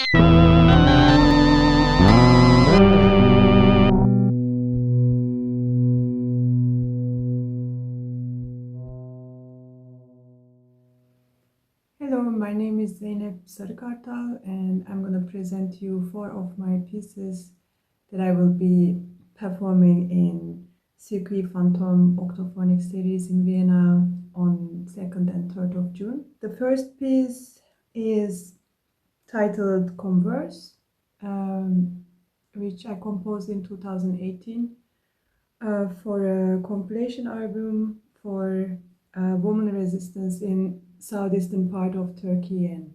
Hello, my name is Zeynep Sarıkartal, and I'm going to present you 4 of my pieces that I will be performing in Circuit Fantôme octophonic series in Vienna on 2nd and 3rd of June. The first piece is titled Converse, which I composed in 2018 for a compilation album for women resistance in southeastern part of Turkey and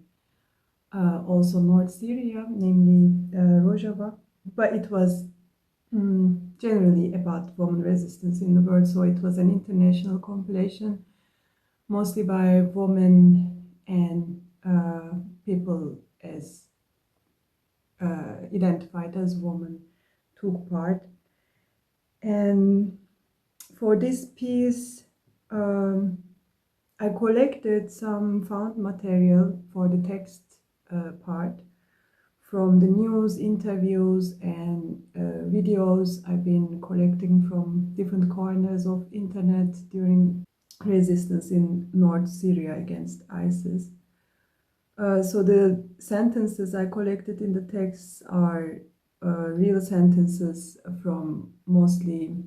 also North Syria, namely Rojava. But it was generally about women resistance in the world, so it was an international compilation, mostly by women and people as identified as women took part. And for this piece, I collected some found material for the text part from the news, interviews, and videos I've been collecting from different corners of internet during resistance in North Syria against ISIS. So the sentences I collected in the text are real sentences from mostly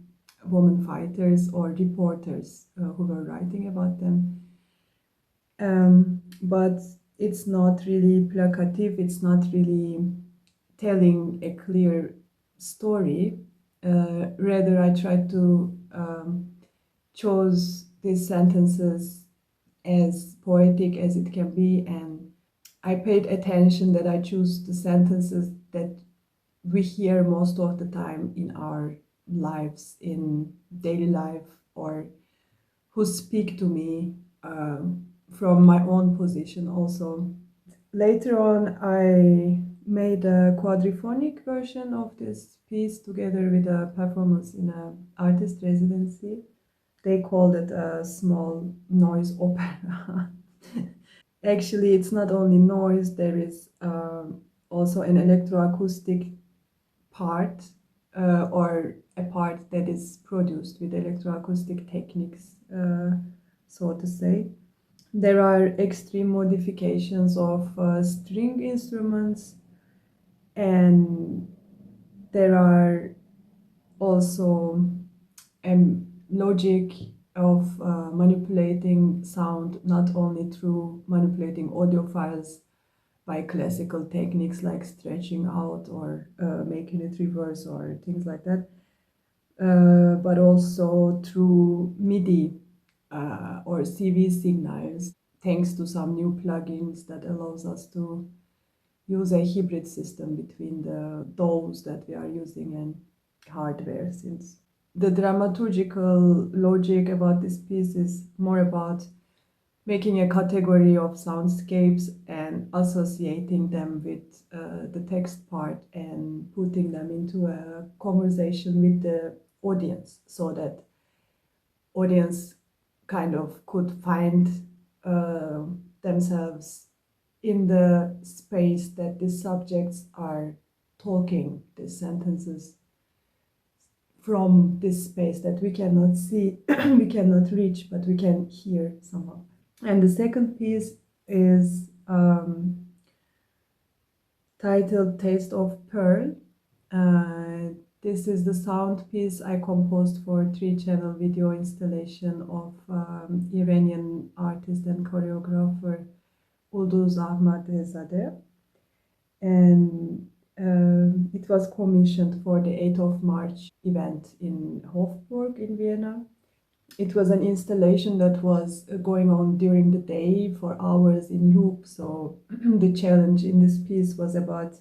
women fighters or reporters who were writing about them. But it's not really placative, it's not really telling a clear story. Rather, I tried to choose these sentences as poetic as it can be, and I paid attention that I choose the sentences that we hear most of the time in our lives, in daily life, or who speak to me from my own position also. Later on, I made a quadrophonic version of this piece together with a performance in an artist residency. They called it a small noise opera. Actually, it's not only noise, there is also an electroacoustic part or a part that is produced with electroacoustic techniques, so to say. There are extreme modifications of string instruments, and there are also logic of manipulating sound, not only through manipulating audio files by classical techniques like stretching out or making it reverse or things like that, but also through MIDI or CV signals, thanks to some new plugins that allows us to use a hybrid system between the DAWs that we are using and hardware, since the dramaturgical logic about this piece is more about making a category of soundscapes and associating them with the text part and putting them into a conversation with the audience, so that audience kind of could find themselves in the space that the subjects are talking, the sentences, from this space that we cannot see, we cannot reach, but we can hear somehow. And the second piece is titled Taste of Pearl. This is the sound piece I composed for 3-channel video installation of Iranian artist and choreographer Ulduz Ahmadzadeh. And it was commissioned for the 8th of March event in Hofburg in Vienna. It was an installation that was going on during the day for hours in loop. So the challenge in this piece was about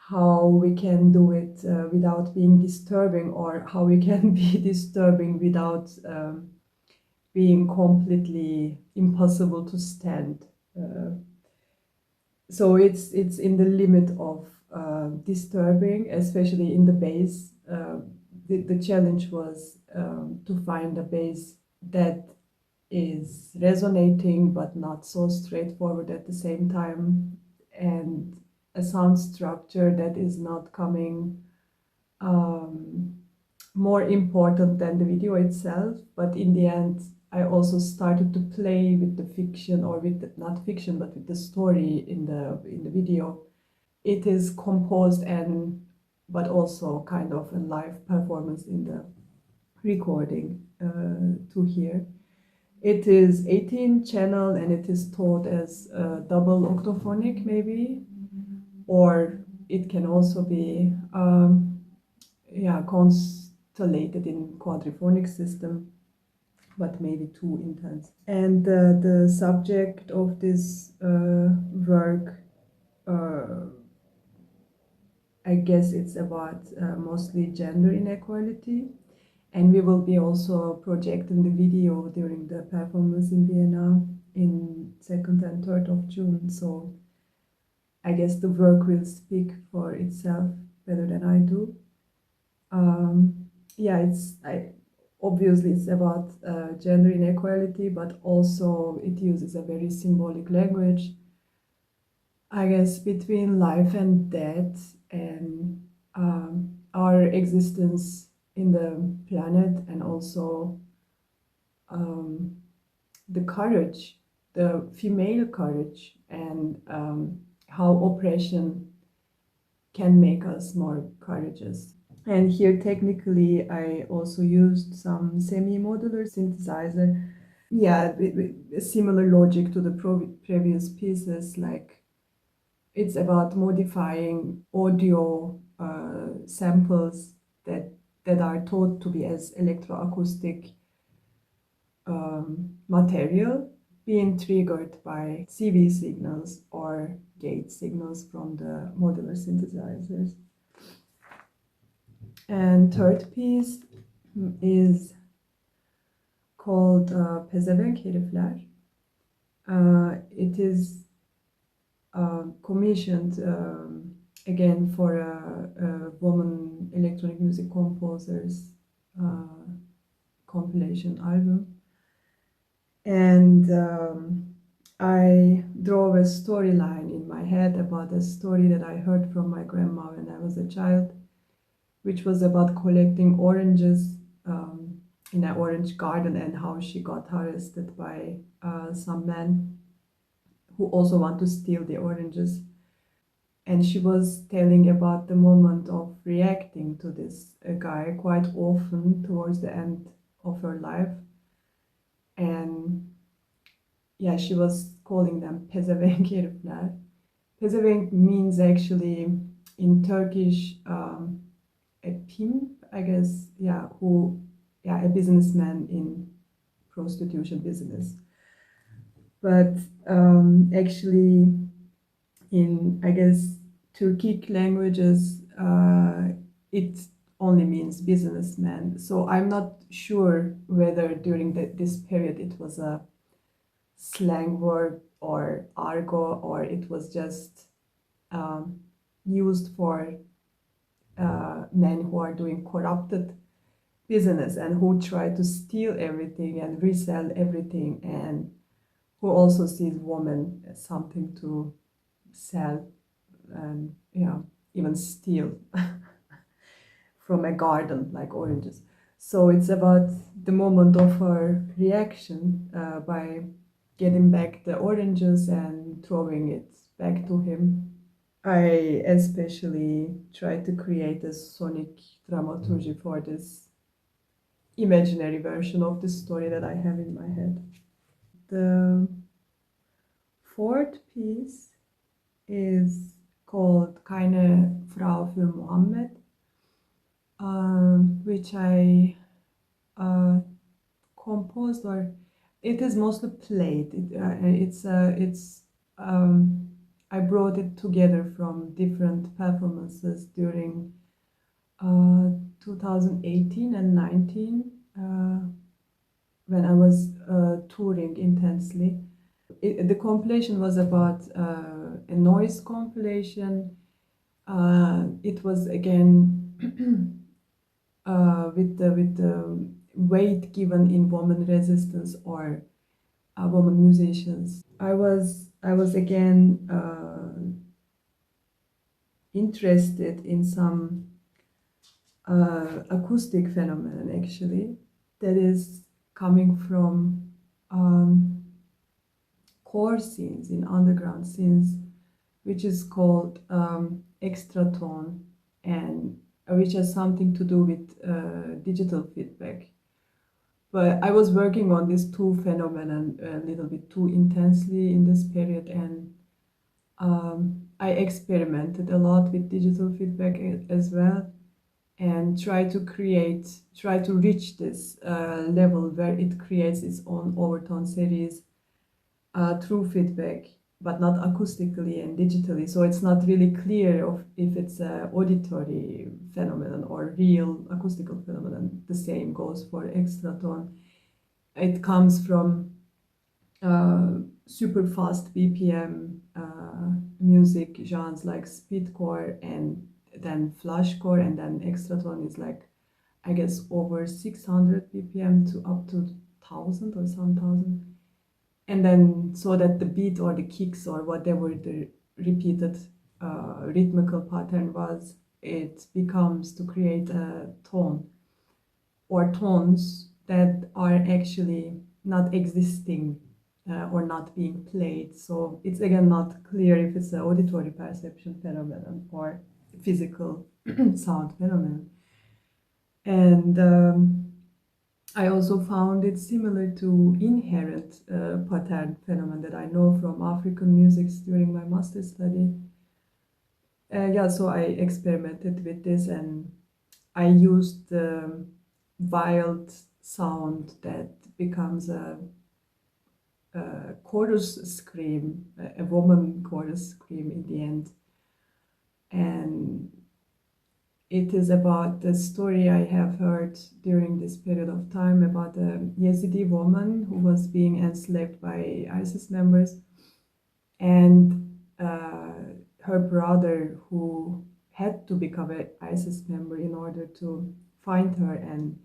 how we can do it without being disturbing, or how we can be disturbing without being completely impossible to stand. So it's in the limit of disturbing, especially in the bass. The challenge was to find a bass that is resonating but not so straightforward at the same time, and a sound structure that is not coming more important than the video itself. But in the end, I also started to play with the fiction, or with the, not fiction, but with the story in the video. It is composed and but also kind of a live performance in the recording to hear. It is 18 channel and it is taught as double octophonic maybe, or it can also be constellated in quadrophonic system, but maybe too intense. And the subject of this work, I guess it's about mostly gender inequality. And we will be also projecting the video during the performance in Vienna in 2nd and 3rd of June. So I guess the work will speak for itself better than I do. Obviously it's about gender inequality, but also it uses a very symbolic language, I guess, between life and death, and our existence in the planet, and also the courage, the female courage, and how oppression can make us more courageous. And here technically I also used some semi-modular synthesizer. Yeah, a similar logic to the previous pieces, like it's about modifying audio samples that are thought to be as electroacoustic material being triggered by CV signals or gate signals from the modular synthesizers. And third piece is called Pezevenk Herifler. It is commissioned again for a woman electronic music composers compilation album. And I drove a storyline in my head about a story that I heard from my grandma when I was a child, which was about collecting oranges in an orange garden, and how she got arrested by some men who also want to steal the oranges. And she was telling about the moment of reacting to this guy quite often towards the end of her life. And yeah, she was calling them Pezevenk Herifler. Pezevenk means actually in Turkish a pimp, I guess, a businessman in prostitution business. But actually, in, I guess, Turkic languages, it only means businessman. So I'm not sure whether during this period it was a slang word or argot, or it was just used for men who are doing corrupted business and who try to steal everything and resell everything, and who also sees women as something to sell and even steal from a garden like oranges. So it's about the moment of her reaction by getting back the oranges and throwing it back to him. I especially try to create a sonic dramaturgy for this imaginary version of the story that I have in my head. The fourth piece is called Keine, Frau für Muhammed, which I composed, or it is mostly played. I brought it together from different performances during 2018 and 19 when I was touring intensely. The compilation was about a noise compilation. It was again with the weight given in women resistance or women musicians. I was again interested in some acoustic phenomenon, actually, that is coming from core scenes, in underground scenes, which is called extratone, and which has something to do with digital feedback. But I was working on these two phenomena a little bit too intensely in this period, and I experimented a lot with digital feedback as well, and try to reach this level where it creates its own overtone series through feedback, but not acoustically and digitally. So it's not really clear if it's an auditory phenomenon or real acoustical phenomenon. The same goes for extratone. It comes from super fast BPM music genres like speedcore and then flashcore, and then extratone is like, I guess, over 600 BPM to up to 1000 or some thousand. And then so that the beat or the kicks or whatever the repeated rhythmical pattern was, it becomes to create a tone or tones that are actually not existing or not being played. So it's again not clear if it's an auditory perception phenomenon or physical sound phenomenon. And I also found it similar to inherent pattern phenomenon that I know from African music during my master's study. So I experimented with this, and I used the wild sound that becomes a chorus scream, a woman chorus scream in the end. And it is about the story I have heard during this period of time about a Yazidi woman who was being enslaved by ISIS members, and her brother, who had to become an ISIS member in order to find her and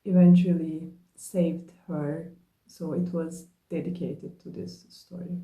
eventually saved her. So it was dedicated to this story.